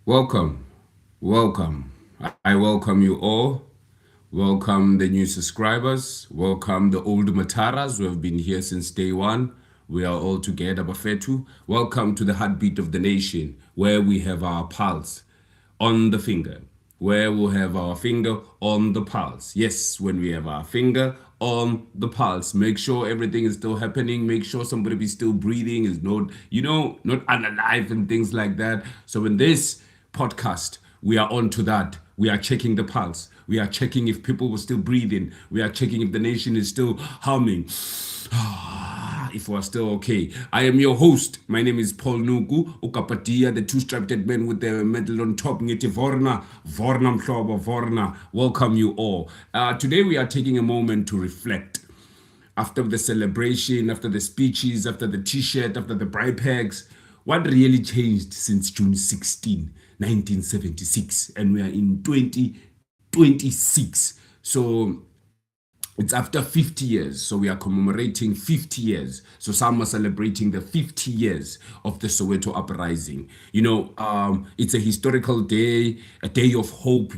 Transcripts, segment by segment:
Welcome, welcome. I welcome you all. Welcome the new subscribers. Welcome the old Mataras who have been here since day one. We are all together, Bafetu. Welcome to the heartbeat of the nation, where we have our pulse on the finger, where we'll have our finger on the pulse. Yes, when we have our finger on the pulse, make sure everything is still happening. Make sure somebody be still breathing, is not, not unalive and things like that. So in this podcast, we are on to that. We are checking the pulse. We are checking if people were still breathing. We are checking if the nation is still humming. If we're still okay. I am your host. My name is Paul Nugu, Ukapatia, the two-striped man with the medal on top. Ngiti Vorna Mhlobo, Vorna. Welcome you all. Today we are taking a moment to reflect. After the celebration, after the speeches, after the t-shirt, after the bribe bags, what really changed since June 16, 1976? And we are in 2026. So it's after 50 years, so we are commemorating 50 years. So some are celebrating the 50 years of the Soweto uprising. It's a historical day, a day of hope.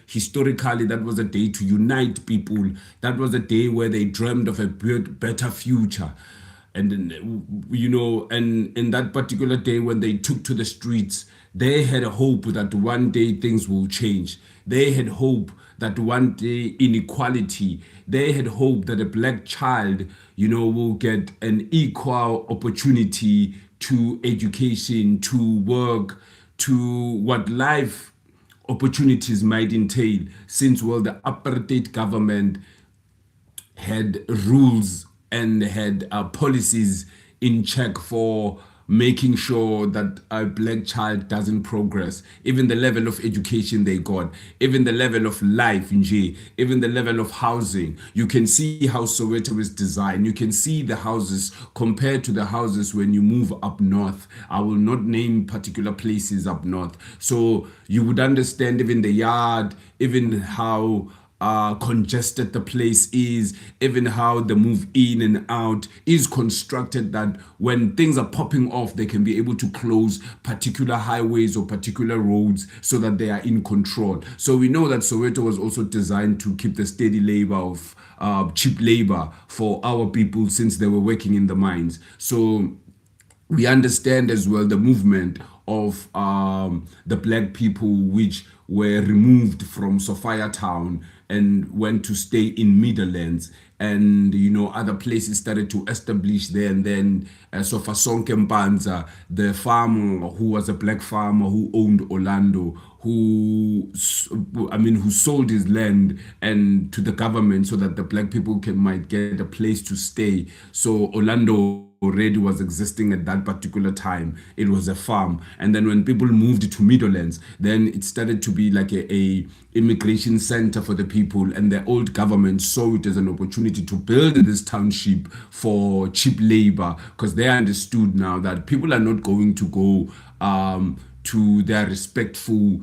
Historically, that was a day to unite people. That was a day where they dreamed of a better future. And in that particular day when they took to the streets, they had a hope that one day things will change. They had hope that one day inequality, they had hope that a black child, will get an equal opportunity to education, to work, to what life opportunities might entail, since, well, the apartheid government had rules and had policies in check for making sure that a black child doesn't progress. Even the level of education they got, even the level of life in J, even the level of housing. You can see how Soweto is designed. You can see the houses compared to the houses when you move up north. I will not name particular places up north. So you would understand even the yard, even how congested the place is, even how the move in and out is constructed, that when things are popping off, they can be able to close particular highways or particular roads so that they are in control. So we know that Soweto was also designed to keep the steady labor of cheap labor for our people, since they were working in the mines. So we understand as well the movement of the black people which were removed from Sophia town and went to stay in Meadowlands, and other places started to establish there. And then Sofasonke Mpanza, the farmer who was a black farmer who owned Orlando, who sold his land and to the government so that the black people might get a place to stay. So Orlando already was existing at that particular time. It was a farm. And then when people moved to Meadowlands, then it started to be like a immigration center for the people, and the old government saw it as an opportunity to build this township for cheap labor, because they understood now that people are not going to go to their respectful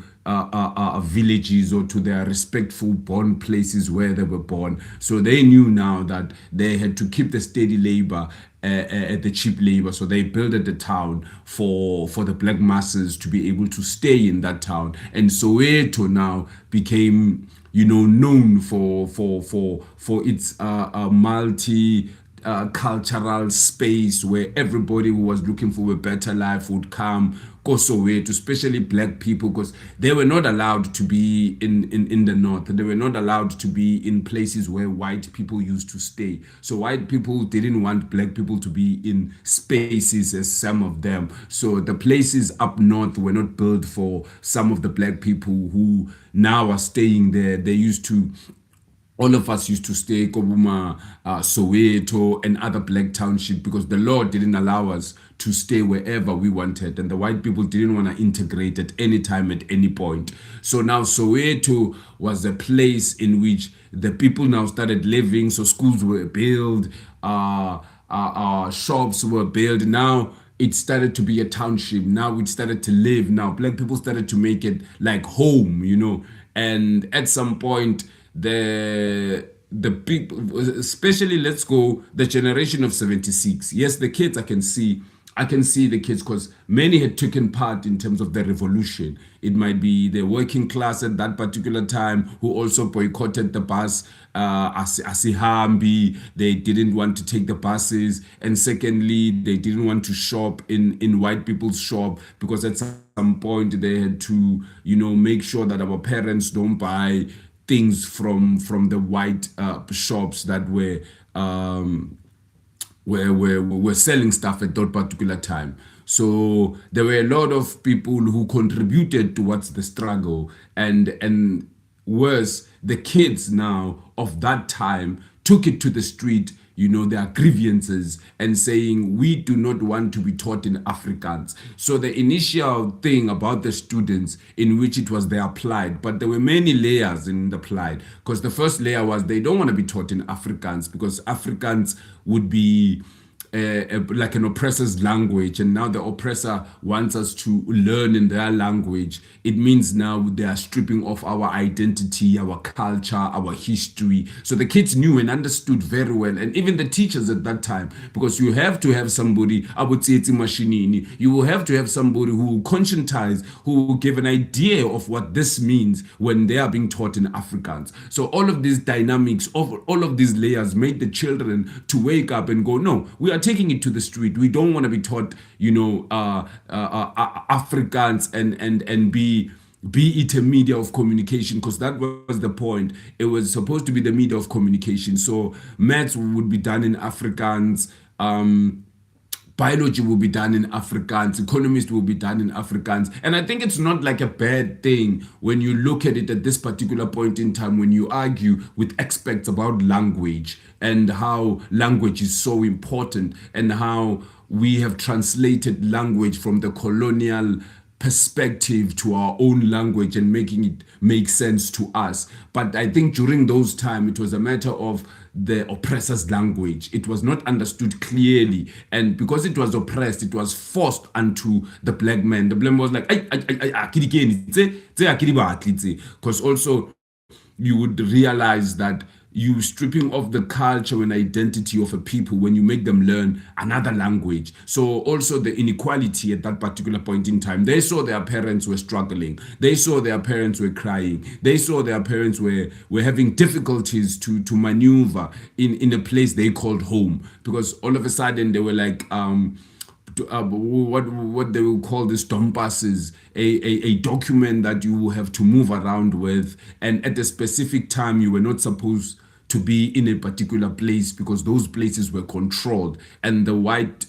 villages or to their respectful born places where they were born. So they knew now that they had to keep the steady labor at the cheap labor. So they built the town for the black masses to be able to stay in that town. And Soweto now became, known for its multi cultural space where everybody who was looking for a better life would come. Soweto, especially black people, because they were not allowed to be in the north. They were not allowed to be in places where white people used to stay. So white people didn't want black people to be in spaces as some of them. So the places up north were not built for some of the black people who now are staying there. They used to all of us used to stay Kobuma, Soweto, and other black township, because the law didn't allow us to stay wherever we wanted, and the white people didn't want to integrate at any time, at any point. So now Soweto was a place in which the people now started living. So schools were built, shops were built. Now it started to be a township. Now it started to live. Now black people started to make it like home, and at some point the people, especially, let's go the generation of 76. Yes, the kids I can see I can see the kids because many had taken part in terms of the revolution. It might be the working class at that particular time who also boycotted the bus. Asihambi, they didn't want to take the buses, and secondly, they didn't want to shop in white people's shop because at some point they had to, make sure that our parents don't buy things from the white shops that were selling stuff at that particular time. So there were a lot of people who contributed towards the struggle, and worse, the kids now of that time took it to the street, their grievances, and saying we do not want to be taught in Afrikaans. So the initial thing about the students in which it was they applied, but there were many layers in the applied, because the first layer was they don't want to be taught in Afrikaans because Afrikaans would be like an oppressor's language, and now the oppressor wants us to learn in their language. It means now they are stripping off our identity, our culture, our history. So the kids knew and understood very well, and even the teachers at that time, because you have to have somebody, I would say it's Mashinini, you will have to have somebody who will conscientize, who will give an idea of what this means when they are being taught in Afrikaans. So all of these dynamics, of all of these layers made the children to wake up and go, no, we are taking it to the street. We don't want to be taught, Afrikaans and be it a media of communication, because that was the point. It was supposed to be the media of communication. So maths would be done in Afrikaans. Biology will be done in Afrikaans, economists will be done in Afrikaans. And I think it's not like a bad thing when you look at it at this particular point in time, when you argue with experts about language and how language is so important and how we have translated language from the colonial perspective to our own language and making it make sense to us. But I think during those times, it was a matter of the oppressor's language. It was not understood clearly, and because it was oppressed, it was forced onto the black man. The black man was like, because also you would realize that you stripping off the culture and identity of a people when you make them learn another language. So also the inequality at that particular point in time, they saw their parents were struggling, they saw their parents were crying, they saw their parents were having difficulties to maneuver in a place they called home, because all of a sudden they were like what they will call this dompasses, a document that you will have to move around with, and at a specific time you were not supposed to be in a particular place because those places were controlled, and the white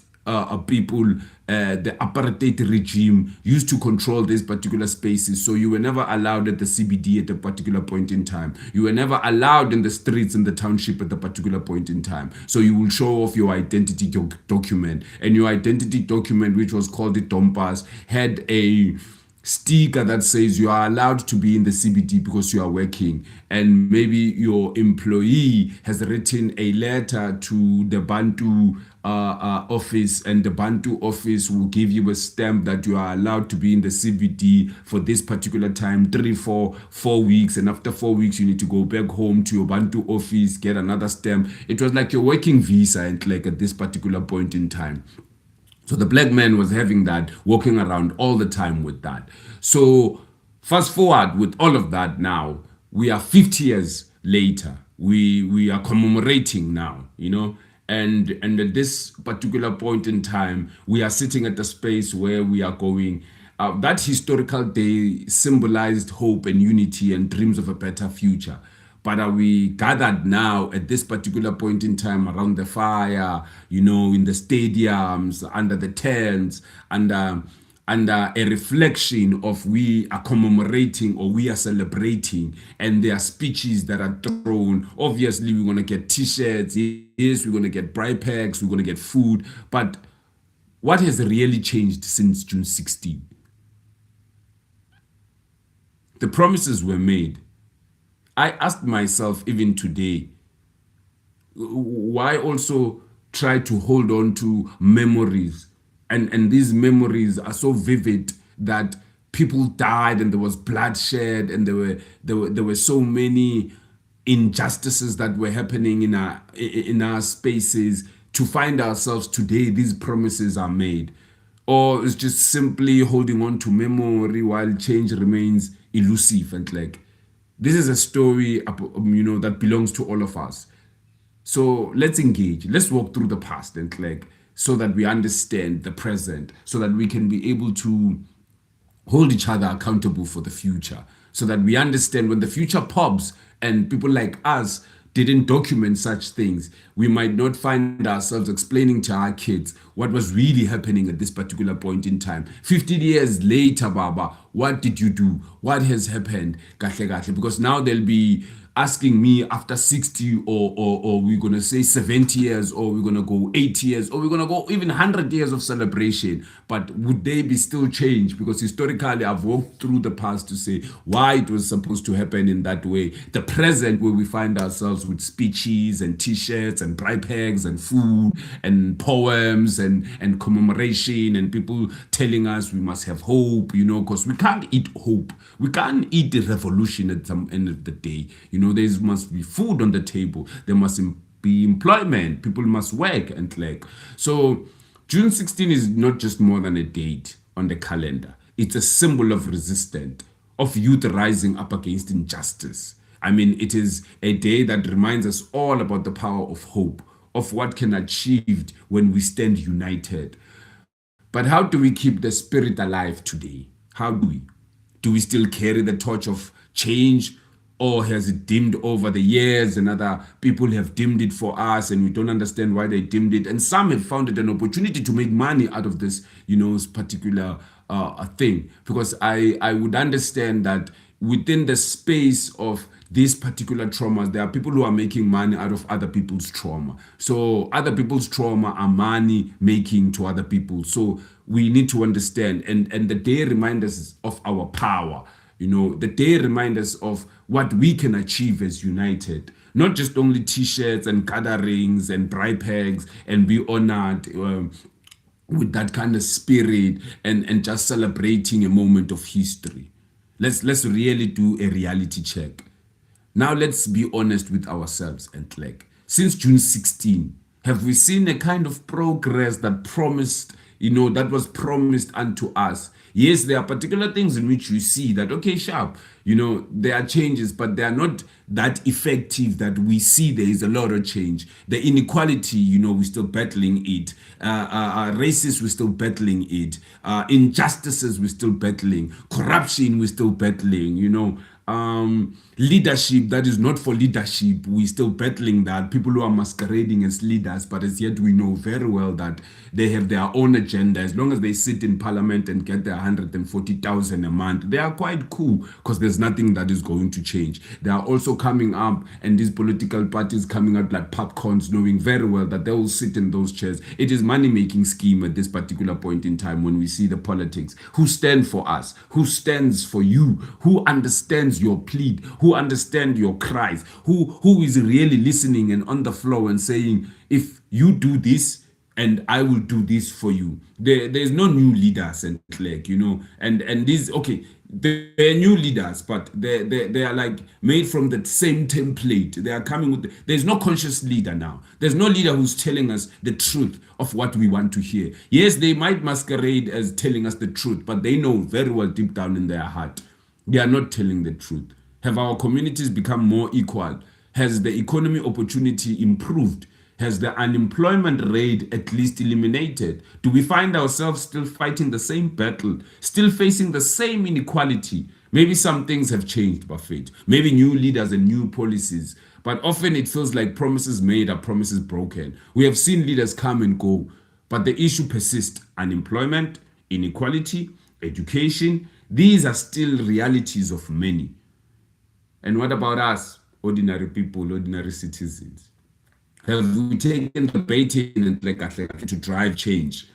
people, the apartheid regime used to control these particular spaces. So you were never allowed at the CBD at a particular point in time. You were never allowed in the streets in the township at a particular point in time. So you will show off your identity document, and your identity document, which was called the Dompas, had a sticker that says you are allowed to be in the CBD because you are working, and maybe your employee has written a letter to the Bantu office, and the Bantu office will give you a stamp that you are allowed to be in the CBD for this particular time, 4 weeks, and after 4 weeks you need to go back home to your Bantu office, get another stamp. It was like your working visa, and like at this particular point in time. So the black man was having that, walking around all the time with that. So fast forward with all of that now, we are 50 years later. We are commemorating now, and at this particular point in time, we are sitting at the space where we are going. That historical day symbolized hope and unity and dreams of a better future. But are we gathered now at this particular point in time around the fire, in the stadiums, under the tents, and a reflection of we are commemorating or we are celebrating, and there are speeches that are thrown. Obviously, we're going to get t-shirts, yes, we're going to get bribe packs, we're going to get food. But what has really changed since June 16? The promises were made. I asked myself even today, why also try to hold on to memories? And these memories are so vivid that people died and there was bloodshed and there were so many injustices that were happening in our spaces, to find ourselves today, these promises are made? Or it's just simply holding on to memory while change remains elusive? And like, this is a story, that belongs to all of us. So let's engage. Let's walk through the past and like so that we understand the present, so that we can be able to hold each other accountable for the future, so that we understand when the future pops and people like us didn't document such things, we might not find ourselves explaining to our kids what was really happening at this particular point in time. 15 years later, Baba, what did you do? What has happened? Because now they'll be asking me after 60 or we're going to say 70 years or we're going to go 80 years or we're going to go even 100 years of celebration, but would they be still changed? Because historically I've walked through the past to say why it was supposed to happen in that way. The present, where we find ourselves with speeches and t-shirts and bright pegs and food and poems and commemoration and people telling us we must have hope, because we can't eat hope, we can't eat the revolution at some end of the day. There must be food on the table. There must be employment. People must work and like. So June 16 is not just more than a date on the calendar. It's a symbol of resistance, of youth rising up against injustice. I mean, it is a day that reminds us all about the power of hope, of what can achieved when we stand united. But how do we keep the spirit alive today? How do we? Do we still carry the torch of change? Or has it dimmed over the years and other people have dimmed it for us and we don't understand why they dimmed it? And some have found it an opportunity to make money out of this, particular thing. Because I would understand that within the space of these particular traumas, there are people who are making money out of other people's trauma. So other people's trauma are money making to other people. So we need to understand. And the day reminds us of our power. The day reminds us of what we can achieve as united. Not just only t-shirts and gatherings and bright pegs and be honored with that kind of spirit and just celebrating a moment of history. Let's really do a reality check. Now let's be honest with ourselves and like, since June 16, have we seen a kind of progress that was promised unto us? Yes, there are particular things in which we see that, okay, sharp, there are changes, but they are not that effective that we see there is a lot of change. The inequality, we're still battling it. Racism, we're still battling it. Injustices, we're still battling. Corruption, we're still battling, leadership that is not for leadership, we're still battling that. People who are masquerading as leaders, but as yet we know very well that they have their own agenda. As long as they sit in parliament and get their 140,000 a month, they are quite cool because there's nothing that is going to change. They are also coming up, and these political parties coming out like popcorns, knowing very well that they will sit in those chairs. It is money-making scheme at this particular point in time when we see the politics. Who stand for us? Who stands for you? Who understands your plead? Who understand your cries? Who is really listening and on the floor and saying, if you do this, and I will do this for you. There's no new leaders and like, and these, okay, they're new leaders, but they are like made from the same template. They are coming with, there's no conscious leader now. There's no leader who's telling us the truth of what we want to hear. Yes, they might masquerade as telling us the truth, but they know very well deep down in their heart, they are not telling the truth. Have our communities become more equal? Has the economy opportunity improved? Has the unemployment rate at least eliminated? Do we find ourselves still fighting the same battle, still facing the same inequality? Maybe some things have changed, Buffett. Maybe new leaders and new policies. But often it feels like promises made are promises broken. We have seen leaders come and go, but the issue persists. Unemployment, inequality, education, these are still realities of many. And what about us, ordinary people, ordinary citizens? Have we taken the baiting and to drive change?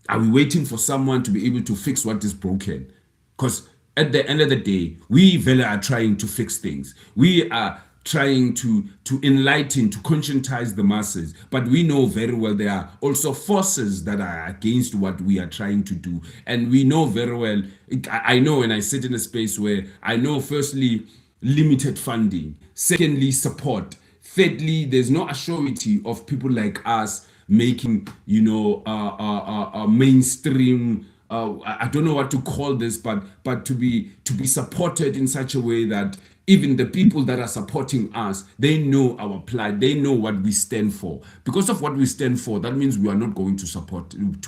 Are we waiting for someone to be able to fix what is broken? Because at the end of the day, we really are trying to fix things. We are trying to enlighten, to conscientize the masses. But we know very well there are also forces that are against what we are trying to do. And we know very well, I know when I sit in a space where I know, firstly, limited funding. Secondly, support. Thirdly, there's no assurity of people like us making, mainstream. I don't know what to call this, but to be supported in such a way that even the people that are supporting us, they know our plight, they know what we stand for. Because of what we stand for, that means we are not going to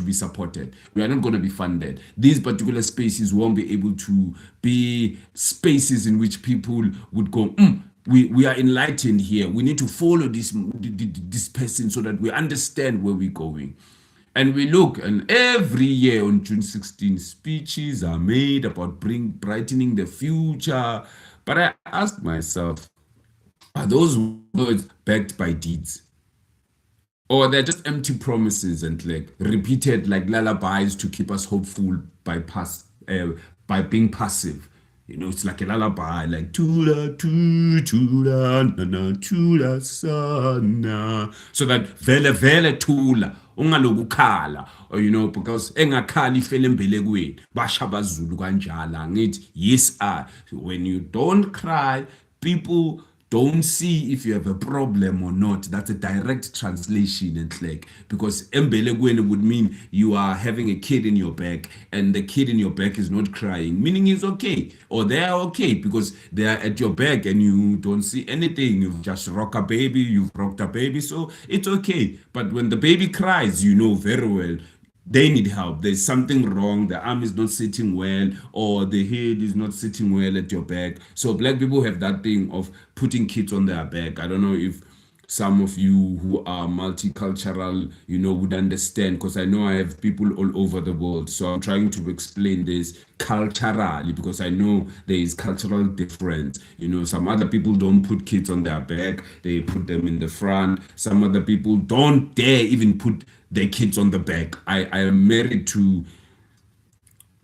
be supported. We are not going to be funded. These particular spaces won't be able to be spaces in which people would go, we are enlightened here. We need to follow this person so that we understand where we're going. And we look, and every year on June 16, speeches are made about brightening the future. But I ask myself, are those words backed by deeds? Or they're just empty promises and like repeated like lullabies to keep us hopeful by being passive? It's like a lullaby, like tula tu tula na na tula sana, so that vele tula ungalokukhala, or because engakhali ifele embelekweni basha abazulu kanjalo ngithi yes. When you don't cry, people don't see if you have a problem or not. That's a direct translation and like, because embelekweni would mean you are having a kid in your back and the kid in your back is not crying, meaning he's okay, or they are okay because they are at your back and you don't see anything. You've just rocked a baby, you've rocked a baby, so it's okay. But when the baby cries, you know very well they need help. There's something wrong. The arm is not sitting well, or the head is not sitting well at your back. So black people have that thing of putting kids on their back. I don't know if some of you who are multicultural, would understand, because I know I have people all over the world. So I'm trying to explain this culturally because I know there is cultural difference. Some other people don't put kids on their back. They put them in the front. Some other people don't dare even put their kids on the back. I am married to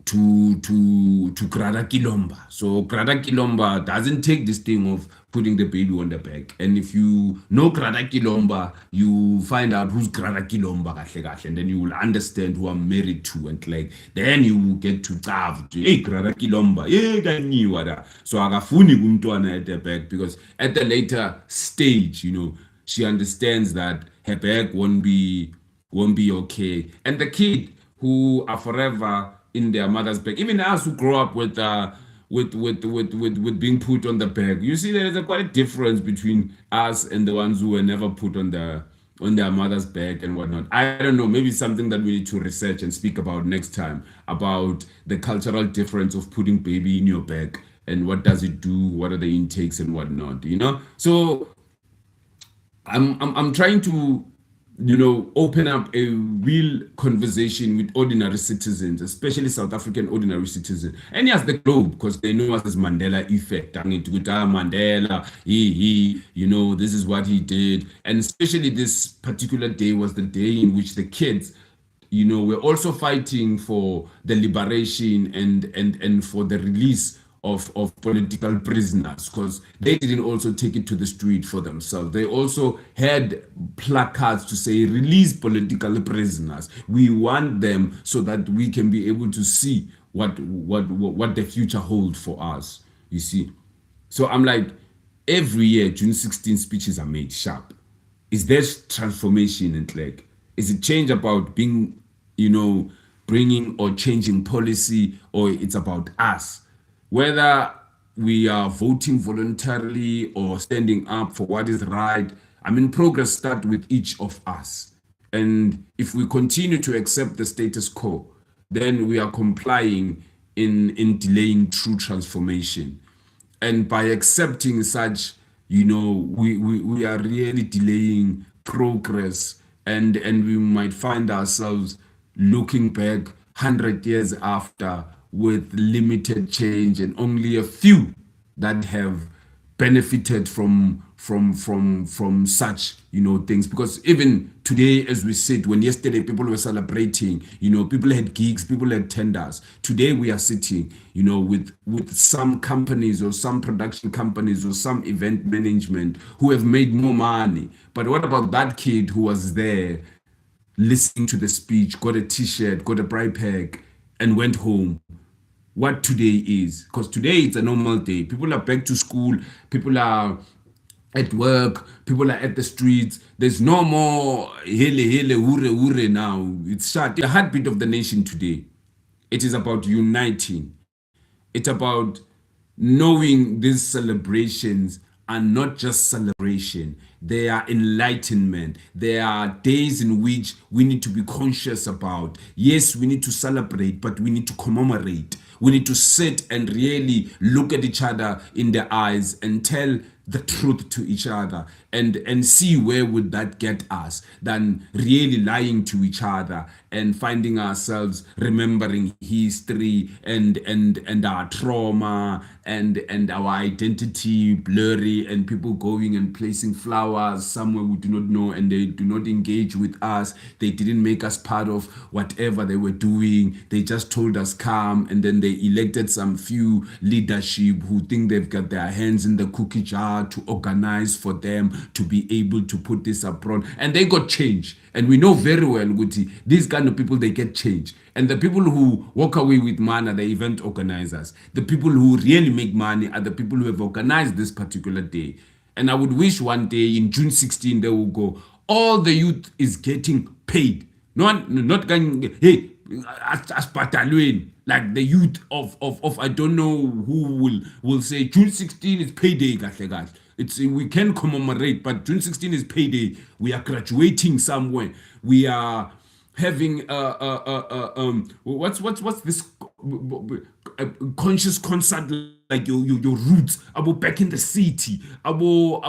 Grada Kilomba. So Grada Kilomba doesn't take this thing of putting the baby on the back. And if you know Grada Kilomba, you find out who's Grada Kilomba, and then you will understand who I'm married to. And like, then you will get to tav, hey, Grada Kilomba, yeah, so agafuni kumntwana at the back, because at the later stage, she understands that her back won't be okay. And the kid who are forever in their mother's back, even us who grow up with being put on the back, you see there is quite a difference between us and the ones who were never put on their mother's back and whatnot. I don't know, maybe something that we need to research and speak about next time, about the cultural difference of putting baby in your back and what does it do, what are the intakes and whatnot, So I'm trying to open up a real conversation with ordinary citizens, especially South African ordinary citizens, and yes, the globe, because they know us as Mandela effect. I mean, Mandela, this is what he did, and especially this particular day was the day in which the kids, were also fighting for the liberation and for the release of political prisoners, because they didn't also take it to the street for themselves. They also had placards to say, release political prisoners. We want them so that we can be able to see what the future holds for us, you see. So I'm like, every year, June 16 speeches are made sharp. Is there transformation in like, is it change about being, bringing or changing policy, or it's about us? Whether we are voting voluntarily or standing up for what is right, progress starts with each of us. And if we continue to accept the status quo, then we are complying in delaying true transformation. And by accepting such, we are really delaying progress, and we might find ourselves looking back 100 years after with limited change and only a few that have benefited from such things. Because even today as we sit, when yesterday people were celebrating, people had gigs, people had tenders, today we are sitting with some companies or some production companies or some event management who have made more money. But what about that kid who was there listening to the speech, got a t-shirt, got a bright pack, and went home? What today is, because today it's a normal day. People are back to school, people are at work, people are at the streets. There's no more hele hele hure hure now. It's shut. The heartbeat of the nation today. It is about uniting. It's about knowing these celebrations are not just celebration. They are enlightenment. They are days in which we need to be conscious about. Yes, we need to celebrate, but we need to commemorate. We need to sit and really look at each other in the eyes and tell the truth to each other and see where would that get us than really lying to each other and finding ourselves remembering history and our trauma and our identity blurry and people going and placing flowers somewhere we do not know and they do not engage with us. They didn't make us part of whatever they were doing. They just told us come, and then they elected some few leadership who think they've got their hands in the cookie jar to organize for them to be able to put this abroad, and they got change. And we know very well, Guti, these kind of people, they get change. And the people who walk away with money are the event organizers. The people who really make money are the people who have organized this particular day. And I would wish one day in June 16, they will go, all the youth is getting paid. Not going, hey, as like the youth of I don't know who will say June 16 is payday. We can commemorate, but June 16 is payday. We are graduating somewhere. We are having what's this conscious concert, like your roots about back in the city about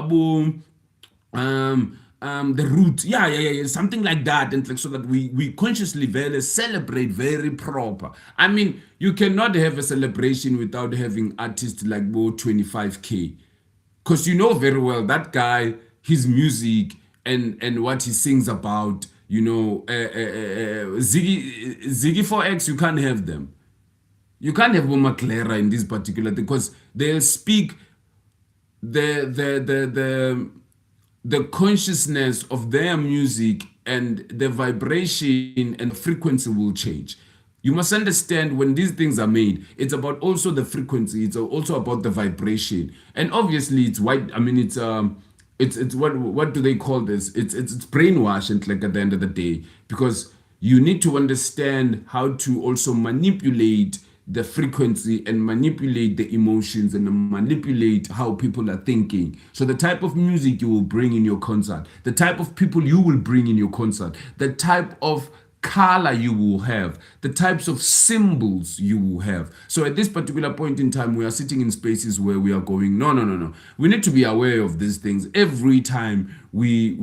the root, yeah, something like that, and like so that we consciously very celebrate very proper. I mean, you cannot have a celebration without having artists like Bo 25K, because you know very well that guy, his music and what he sings about, Ziggy 4X, you can't have them. You can't have Boma Clara in this particular thing because they'll speak the consciousness of their music, and the vibration and frequency will change. You must understand, when these things are made, it's about also the frequency, it's also about the vibration. And obviously it's white, I mean it's what do they call this? It's brainwash, and like at the end of the day, because you need to understand how to also manipulate the frequency and manipulate the emotions and manipulate how people are thinking. So the type of music you will bring in your concert, the type of people you will bring in your concert, the type of color you will have, the types of symbols you will have. So at this particular point in time, we are sitting in spaces where we are going, no. We need to be aware of these things every time we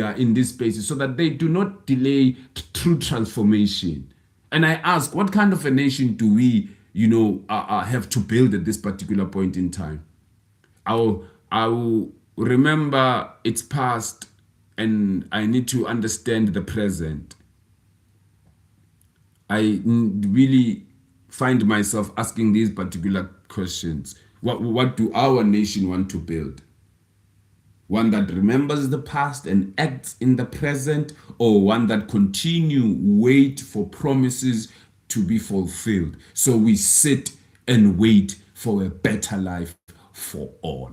are in these spaces, so that they do not delay true transformation. And I ask, what kind of a nation do we, have to build at this particular point in time? I will remember its past, and I need to understand the present. I really find myself asking these particular questions. What do our nation want to build? One that remembers the past and acts in the present, or one that wait for promises to be fulfilled? So we sit and wait for a better life for all.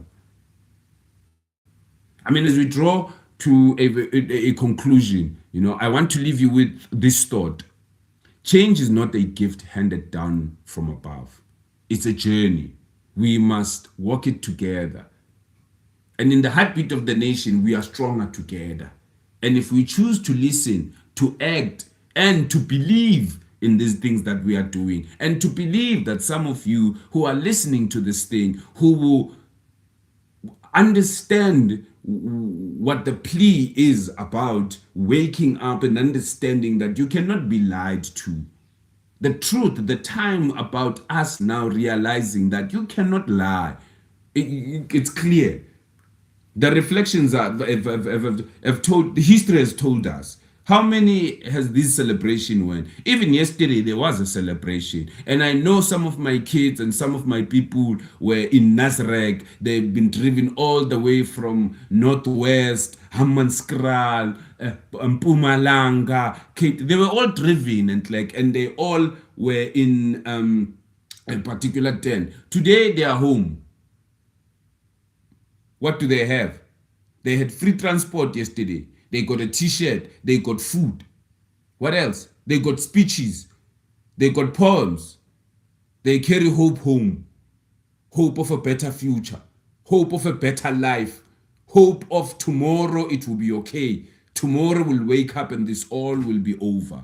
I mean, as we draw to a conclusion, I want to leave you with this thought. Change is not a gift handed down from above. It's a journey. We must walk it together. And in the heartbeat of the nation, we are stronger together. And if we choose to listen, to act, and to believe in these things that we are doing, and to believe that some of you who are listening to this thing, who will understand what the plea is about, waking up and understanding that you cannot be lied to. The truth, the time about us now realizing that you cannot lie. It's clear. The reflections have told, history has told us. How many has this celebration went? Even yesterday, there was a celebration. And I know some of my kids and some of my people were in Nasrec. They've been driven all the way from Northwest, Hammanskral, Mpumalanga, Cape. They were all driven and they all were in a particular tent. Today, they are home. What do they have? They had free transport yesterday. They got a t-shirt. They got food. What else? They got speeches. They got poems. They carry hope home. Hope of a better future. Hope of a better life. Hope of tomorrow it will be okay. Tomorrow we'll wake up and this all will be over.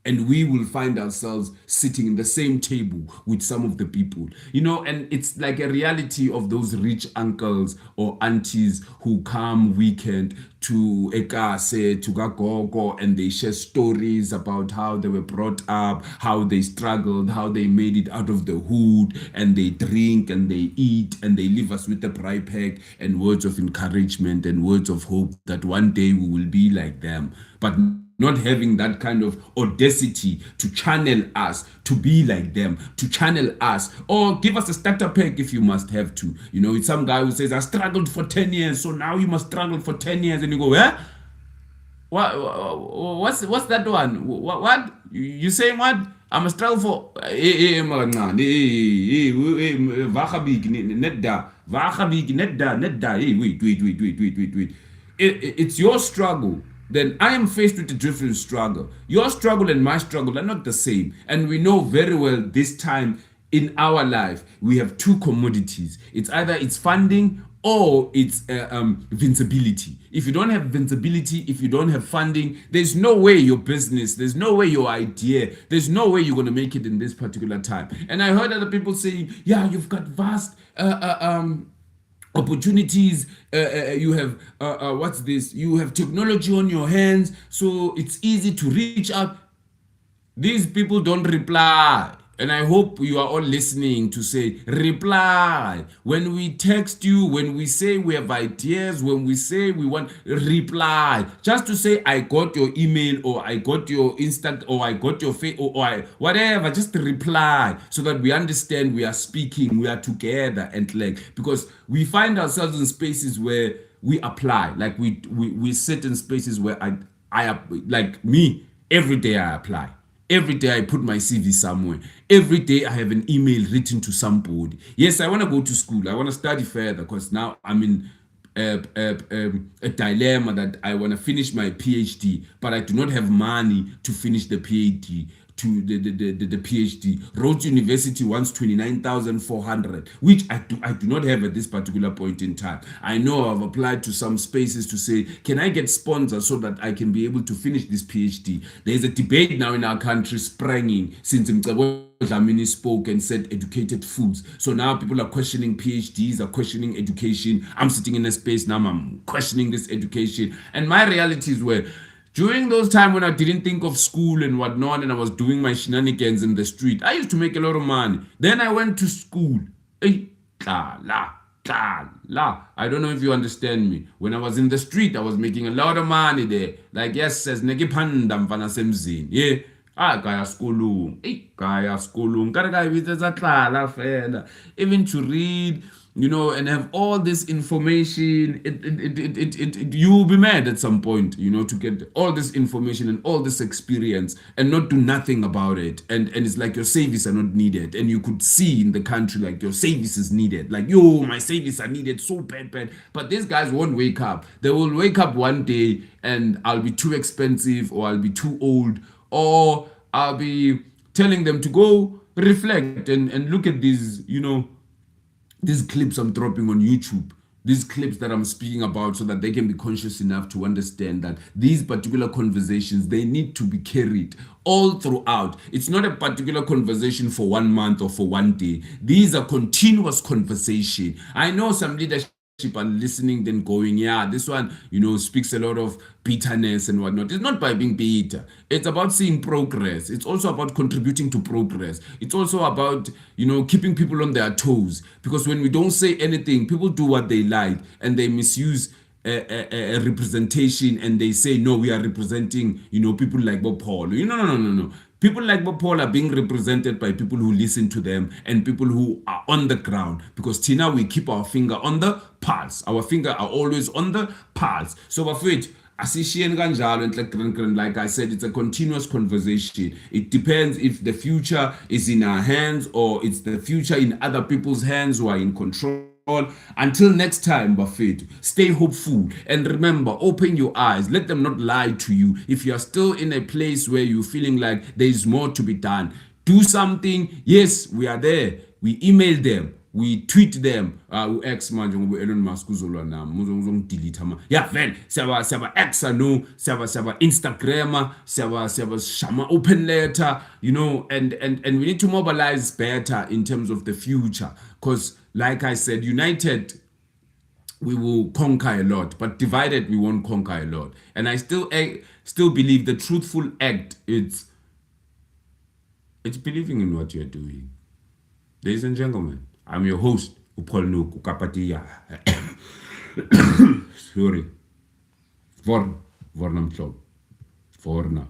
And we will find ourselves sitting in the same table with some of the people, and it's like a reality of those rich uncles or aunties who come weekend to Ekase, to Gagogo, and they share stories about how they were brought up, how they struggled, how they made it out of the hood, and they drink and they eat and they leave us with a bright pack and words of encouragement and words of hope that one day we will be like them. But not having that kind of audacity to channel us, to be like them, to channel us, or give us a starter pack if you must have to. It's some guy who says, I struggled for 10 years, so now you must struggle for 10 years. And you go, eh? What's that one? What? You saying what? I'm a struggle for... Wait. It's your struggle. Then I am faced with a different struggle. Your struggle and my struggle are not the same. And we know very well this time in our life, we have two commodities. It's either it's funding or it's visibility. If you don't have visibility, if you don't have funding, there's no way your business, there's no way your idea, there's no way you're going to make it in this particular time. And I heard other people saying, yeah, you've got vast... opportunities, you have what's this, you have technology on your hands, so it's easy to reach out. These people don't reply, and I hope you are all listening to say reply. When we text you, when we say we have ideas, when we say we want, reply. Just to say I got your email, or I got your Insta, or I got your face, or whatever, just reply so that we understand we are speaking, we are together, and because we find ourselves in spaces where we apply, like we sit in spaces where I like me, every day I apply. Every day I put my CV somewhere. Every day I have an email written to somebody. Yes, I want to go to school. I want to study further because now I'm in a dilemma that I want to finish my PhD, but I do not have money to finish the PhD. To the PhD. Rhodes University wants 29,400, which I do not have at this particular point in time. I know I've applied to some spaces to say, can I get sponsors so that I can be able to finish this PhD? There's a debate now in our country springing since Dlamini spoke and said educated fools. So now people are questioning PhDs, are questioning education. I'm sitting in a space now, I'm questioning this education. And my reality is where during those times when I didn't think of school and whatnot, and I was doing my shenanigans in the street, I used to make a lot of money. Then I went to school. I don't know if you understand me. When I was in the street, I was making a lot of money there. Like, yes, says Negi Panda Mfana Semzini. Yeah. Kaya skolong. Kaya skolong. Even to read, and have all this information, you will be mad at some point, to get all this information and all this experience and not do nothing about it. And it's like your services are not needed. And you could see in the country, like your services is needed. Like, my services are needed so bad. But these guys won't wake up. They will wake up one day and I'll be too expensive, or I'll be too old, or I'll be telling them to go reflect and look at these, these clips I'm dropping on YouTube, these clips that I'm speaking about, so that they can be conscious enough to understand that these particular conversations, they need to be carried all throughout. It's not a particular conversation for 1 month or for 1 day. These are continuous conversation. I know some leadership are listening, then going, yeah, this one, speaks a lot of bitterness and whatnot. It's not by being bitter. It's about seeing progress. It's also about contributing to progress. It's also about, keeping people on their toes. Because when we don't say anything, people do what they like, and they misuse a representation, and they say, no, we are representing, people like Bob Paul. No. People like Bob Paul are being represented by people who listen to them and people who are on the ground. Because Tina, we keep our finger on the pulse. Our finger are always on the pulse. So, like I said, it's a continuous conversation. It depends if the future is in our hands or it's the future in other people's hands who are in control all. Until next time, Bafethu, stay hopeful. And remember, open your eyes. Let them not lie to you. If you are still in a place where you're feeling like there is more to be done, do something. Yes, we are there. We email them. We tweet them. U-X manje ngoba Elon Musk uzolwa nami uzongidelete ama. Yeah, vele siyaba X no, siyaba Instagram, siyaba shama open letter, you know, and we need to mobilize better in terms of the future, because like I said, united we will conquer a lot, but divided we won't conquer a lot. And I still believe the truthful act, it's believing in what you're doing. Ladies and gentlemen, I'm your host, Upol Nuk Ukapatia. Sorry. Vornam Club. Vorna.